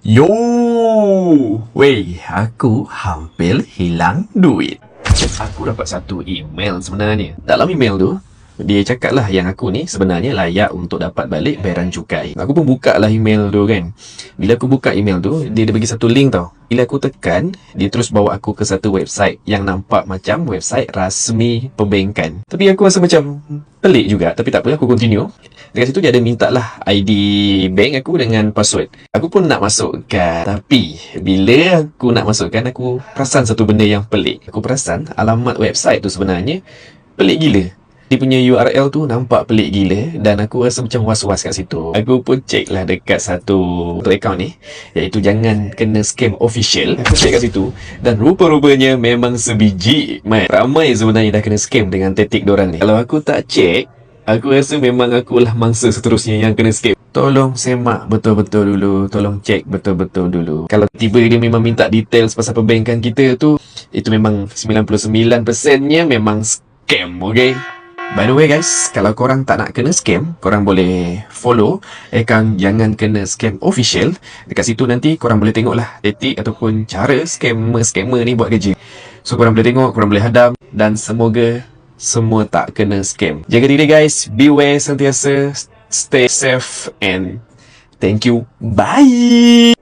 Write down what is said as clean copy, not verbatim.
Yo, weh, aku hampir hilang duit. Aku dapat satu email sebenarnya. Dalam email tu, dia cakap lah yang aku ni sebenarnya layak untuk dapat balik bayaran cukai. Aku pun buka lah email tu kan. Bila aku buka email tu, dia bagi satu link tau. Bila aku tekan, dia terus bawa aku ke satu website yang nampak macam website rasmi perbankan. Tapi aku rasa macam pelik juga. Tapi tak apa, aku continue. Dekat situ dia ada minta lah ID bank aku dengan password. Aku pun nak masukkan. Tapi bila aku nak masukkan, aku perasan satu benda yang pelik. Aku perasan alamat website tu sebenarnya pelik gila. Dia punya URL tu nampak pelik gila dan aku rasa macam was-was kat situ. Aku pun check lah dekat satu account ni, iaitu jangan kena scam official. Aku check kat situ dan rupa-rupanya memang sebiji. Ramai sebenarnya dah kena scam dengan taktik diorang ni. Kalau aku tak check, aku rasa memang akulah mangsa seterusnya yang kena scam. Tolong semak betul-betul dulu. Tolong check betul-betul dulu. Kalau tiba dia memang minta details pasal perbankan kita tu, itu memang 99%-nya memang scam, okay? By the way guys, kalau korang tak nak kena scam, korang boleh follow account Jangan Kena Scam Official. Dekat situ nanti korang boleh tengok lah taktik ataupun cara scammer ni buat kerja. So korang boleh tengok, korang boleh hadam, dan semoga semua tak kena scam. Jaga diri guys, beware sentiasa, stay safe and thank you. Bye.